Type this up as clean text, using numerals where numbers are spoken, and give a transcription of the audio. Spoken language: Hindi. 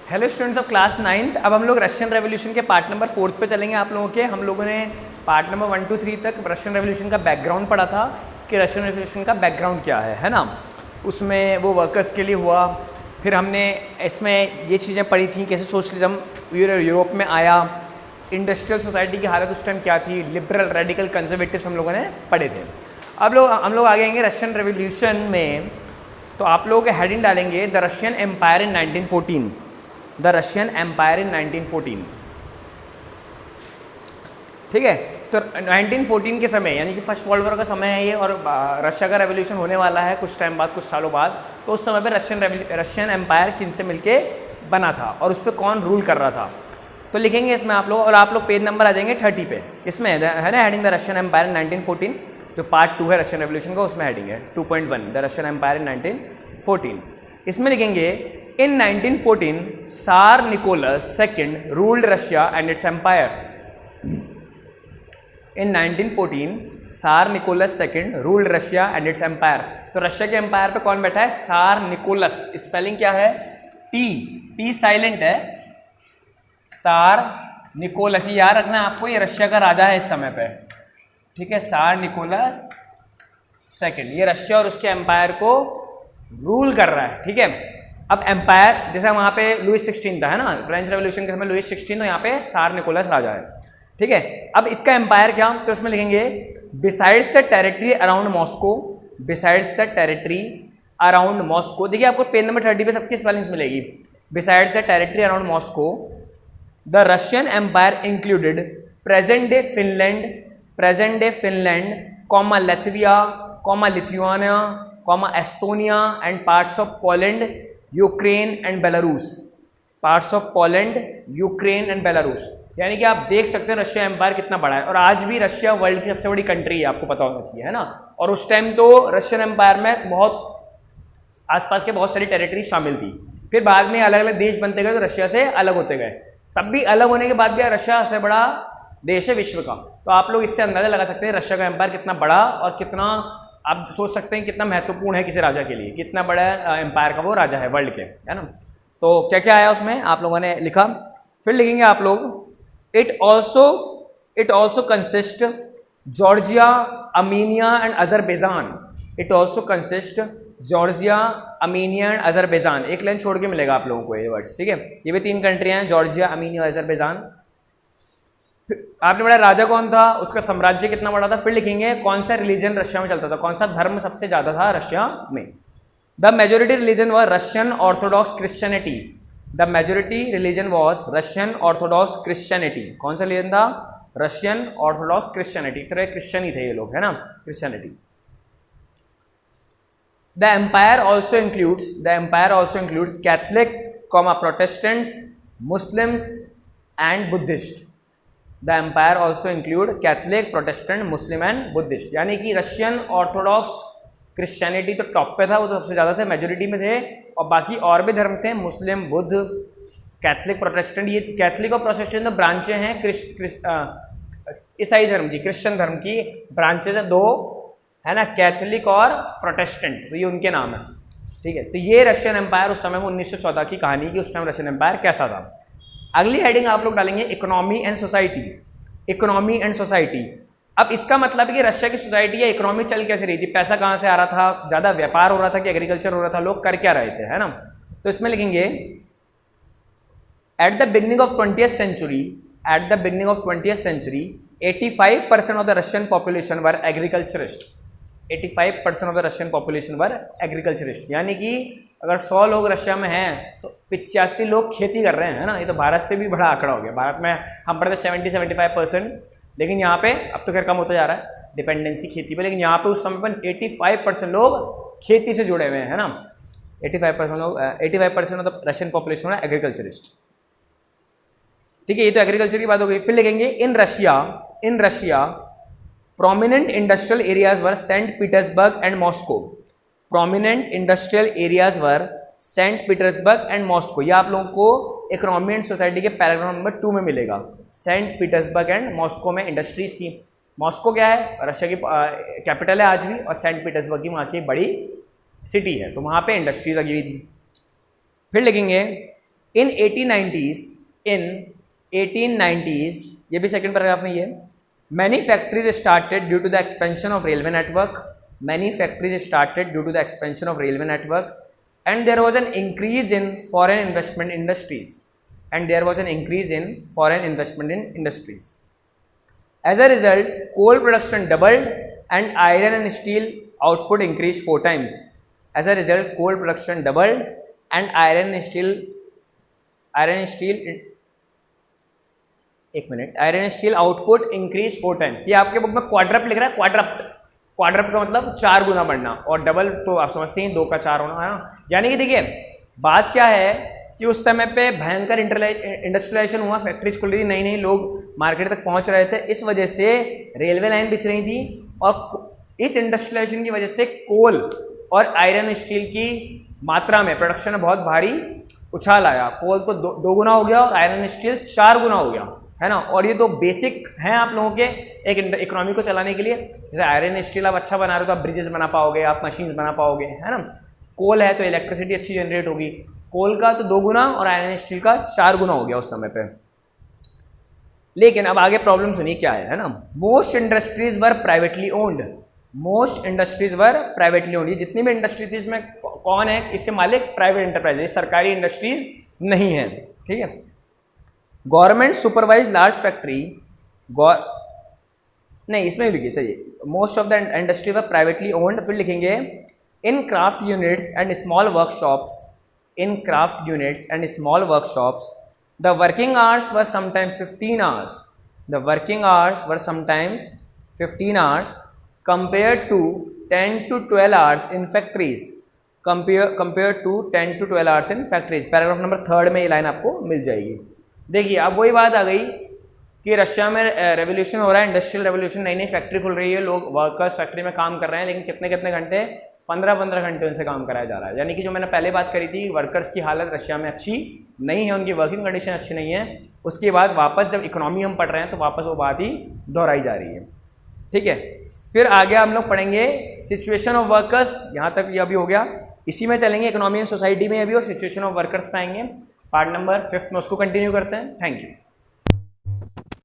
Hello students of class 9th। अब हम लोग रशियन रेवोल्यूशन के पार्ट नंबर 4 पे चलेंगे। आप लोगों के हम लोगों ने पार्ट नंबर 1 to 3 तक रशियन रेवोल्यूशन का बैकग्राउंड पढ़ा था कि रशियन रेवोल्यूशन का बैकग्राउंड क्या है ना। उसमें वो वर्कर्स के लिए हुआ, फिर हमने इसमें ये चीज़ें पढ़ी थी कैसे सोशलिज्म यूरोप में आया, इंडस्ट्रियल सोसाइटी की हालत उस टाइम क्या थी, लिबरल रेडिकल कंजर्वेटिव्स हम लोगों ने पढ़े थे। अब हम लोग आगे आएंगे रशियन रेवोल्यूशन में। तो आप लोगों के हेडिंग डालेंगे the Russian empire in 1914, the Russian empire in 1914। ठीक है, तो 1914 के समय यानी कि फर्स्ट वर्ल्ड वॉर का समय है ये, और रशिया का रेवोल्यूशन होने वाला है कुछ टाइम बाद, कुछ सालों बाद। तो उस समय पे रशियन एम्पायर किन से मिलके बना था और उस पर कौन रूल कर रहा था, तो लिखेंगे इसमें आप लोग। और आप लोग पेज नंबर आ जाएंगे 30 पे, इसमें है ना heading the Russian empire in 1914, जो पार्ट 2 है रशियन रेवोल्यूशन का, उसमें हेडिंग है 2.1 द रशियन एम्पायर इन 1914। इसमें लिखेंगे in 1914 tsar Nicholas II ruled Russia and its empire. In 1914 tsar Nicholas II ruled Russia and its empire. तो रशिया के एम्पायर पे कौन बैठा है? सार निकोलस। स्पेलिंग क्या है? टी साइलेंट है, सार निकोलस। याद रखना आपको, ये रशिया का राजा है इस समय पे। ठीक है, सार निकोलस II ये रशिया और उसके एम्पायर को रूल कर रहा है। ठीक है, अब एम्पायर जैसे वहाँ पे लुइस 16 था, है ना, फ्रेंच रेवोल्यूशन के समय लुइस 16, तो यहाँ पे सार निकोलस राजा है। ठीक है, अब इसका एम्पायर क्या, तो उसमें लिखेंगे besides the territory around Moscow, besides the territory around Moscow. देखिए आपको पेज नंबर 30 पे सबकी स्पेलिंग्स मिलेगी। Besides the territory around Moscow the Russian empire included present day Finland, comma Latvia, comma Lithuania, comma Estonia and parts of Poland, Ukraine and Belarus. Parts of Poland, Ukraine and Belarus. यानी कि आप देख सकते हैं रशिया एम्पायर कितना बड़ा है, और आज भी रशिया वर्ल्ड की सबसे बड़ी कंट्री है, आपको पता होना चाहिए, है ना। और उस टाइम तो रशियन एम्पायर में बहुत आसपास के बहुत सारी टेरिटरी शामिल थी। फिर बाद में अलग अलग देश बनते गए तो रशिया से अलग होते गए। तब भी अलग होने के बाद भी रशिया सबसे बड़ा देश है विश्व का। तो आप लोग इससे अंदाजा लगा सकते हैं रशिया का एम्पायर कितना बड़ा, और कितना आप सोच सकते हैं कितना महत्वपूर्ण है किसी राजा के लिए, कितना बड़ा एम्पायर का वो राजा है वर्ल्ड के, है ना। तो क्या क्या आया उसमें आप लोगों ने लिखा। फिर लिखेंगे आप लोग it also consist Georgia, Armenia and Azerbaijan. It also consist Georgia, Armenia and Azerbaijan. एक लाइन छोड़ के मिलेगा आप लोगों को ये वर्ड्स। ठीक है, ये भी 3 कंट्रियां हैं, जॉर्जिया, अर्मीनिया और अजरबैजान। आपने बड़ा राजा कौन था, उसका साम्राज्य कितना बड़ा था। फिर लिखेंगे कौन सा रिलीजन रशिया में चलता था, कौन सा धर्म सबसे ज्यादा था रशिया में। The majority religion was Russian Orthodox Christianity. The majority religion was Russian Orthodox Christianity. कौन सा रिलीजन था? Russian Orthodox Christianity. तरह क्रिश्चियन ही थे ये लोग, है ना, Christianity. The empire also includes Catholic, Protestants, Muslims and Buddhist. The empire also include Catholic, Protestant, Muslim and Buddhist. यानी कि रशियन ऑर्थोडॉक्स क्रिश्चियनिटी तो टॉप पे था, वो तो सबसे ज़्यादा थे, मेजोरिटी में थे, और बाकी और भी धर्म थे, मुस्लिम, बुद्ध, कैथलिक, प्रोटेस्टेंट। ये कैथलिक और प्रोटेस्टेंट तो ब्रांचें हैं ईसाई धर्म की, क्रिश्चियन धर्म की ब्रांचेज है 2, है ना, कैथलिक और प्रोटेस्टेंट, तो ये उनके नाम है। ठीक है, तो ये रशियन एम्पायर उस समय में 1914 की कहानी की, उस टाइम रशियन एम्पायर कैसा था। अगली हेडिंग आप लोग डालेंगे economy and society. Economy and society, अब इसका मतलब है कि रशिया की सोसाइटी या इकोनॉमी चल कैसे रही थी, पैसा कहाँ से आ रहा था, ज़्यादा व्यापार हो रहा था कि एग्रीकल्चर हो रहा था, लोग कर क्या रहे थे, है ना। तो इसमें लिखेंगे at the beginning of 20th century 85% of the Russian population were agriculturist. 85% of the Russian population were agriculturist. यानी कि अगर 100 लोग रशिया में हैं तो 85 लोग खेती कर रहे हैं, है ना। ये तो भारत से भी बड़ा आंकड़ा हो गया। भारत में हम पढ़ते 70-75%, लेकिन यहाँ पे अब तो खैर कम होता जा रहा है डिपेंडेंसी खेती पे, लेकिन यहाँ पे उस समय पर 85% लोग खेती से जुड़े हुए हैं, है ना। 85% ऑफ द रशियन पॉपुलेशन है एग्रीकल्चरिस्ट। ठीक है, ये तो एग्रीकल्चर की बात हो गई। फिर लिखेंगे in Russia prominent industrial areas were sent Petersburg and Moscow. Prominent industrial areas were sent Petersburg and Moscow. ये आप लोगों को इकोनॉमी एंड सोसाइटी के पैराग्राफ नंबर 2 में मिलेगा। सेंट पीटर्सबर्ग एंड मॉस्को में इंडस्ट्रीज थी। मॉस्को क्या है, रशिया की कैपिटल है आज भी, और सेंट पीटर्सबर्ग की वहाँ की बड़ी सिटी है, तो वहाँ पे इंडस्ट्रीज लगी हुई थी। फिर लिखेंगे इन 1890s, ये भी सेकंड पैराग्राफ में ये, many factories started due to the expansion of railway network, many factories started due to the expansion of railway network, and there was an increase in foreign investment industries, and there was an increase in foreign investment in industries. As a result, coal production doubled and iron and steel output increased 4 times. As a result, coal production doubled and iron and steel output increased 4 times. ये आपके बुक में क्वाड्रप्ट लिख रहा है, क्वाड्रप्ट का मतलब 4 गुना बढ़ना, और डबल तो आप समझते हैं 2 का 4 होना है ना. यानी कि देखिए बात क्या है कि उस समय पे भयंकर इंडस्ट्रियलाइजेशन हुआ, फैक्ट्रीज खुल रही थी, नई नई लोग मार्केट तक पहुंच रहे थे, इस वजह से रेलवे लाइन बिछ रही थी, और इस इंडस्ट्रियलाइजेशन की वजह से कोल और आयरन स्टील की मात्रा में प्रोडक्शन में बहुत भारी उछाल आया. कोल तो 2 गुना हो गया और आयरन स्टील 4 गुना हो गया, है ना. और ये तो बेसिक हैं आप लोगों के एक इकोनॉमी को चलाने के लिए. जैसे आयरन स्टील आप अच्छा बना रहे हो तो आप ब्रिजेस बना पाओगे, आप मशीन्स बना पाओगे, है ना. कोल है तो इलेक्ट्रिसिटी अच्छी जनरेट होगी. कोल का तो 2 गुना और आयरन स्टील का 4 गुना हो गया उस समय पे. लेकिन अब आगे प्रॉब्लम सुनिए क्या है ना. मोस्ट इंडस्ट्रीज वर प्राइवेटली ओन्ड, मोस्ट इंडस्ट्रीज वर प्राइवेटली ओन्ड. ये जितनी भी इंडस्ट्रीज थी इसमें कौन है इसके मालिक? प्राइवेट एंटरप्राइज है, सरकारी इंडस्ट्रीज नहीं है. ठीक है. गवर्नमेंट सुपरवाइज लार्ज फैक्ट्री, नहीं इसमें लिखिए सही, most of the industry were privately owned. फिर लिखेंगे इन craft units and small workshops, in craft units and small workshops, the working hours were sometimes 15 hours. The working hours were sometimes 15 hours compared to 10 to 12 hours in factories. Compared to 10 to 12 hours in factories. Paragraph number 3 में ये लाइन आपको मिल जाएगी. देखिए अब वही बात आ गई कि रशिया में रेवोल्यूशन हो रहा है, इंडस्ट्रियल रेवोल्यूशन, नई नई फैक्ट्री खुल रही है, लोग वर्कर्स फैक्ट्री में काम कर रहे हैं, लेकिन कितने कितने घंटे, 15-15 घंटे उनसे काम कराया जा रहा है. यानी कि जो मैंने पहले बात करी थी, वर्कर्स की हालत रशिया में अच्छी नहीं है, उनकी वर्किंग कंडीशन अच्छी नहीं है. उसके बाद वापस जब इकोनॉमी हम पढ़ रहे हैं तो वापस वो बात ही दोहराई जा रही है. ठीक है. फिर आगे हम लोग पढ़ेंगे सिचुएशन ऑफ वर्कर्स. यहाँ तक ये अभी हो गया, इसी में चलेंगे इकोनॉमी एंड सोसाइटी में अभी, और सिचुएशन ऑफ वर्कर्स पाएंगे पार्ट नंबर 5 में, उसको कंटिन्यू करते हैं. Thank you.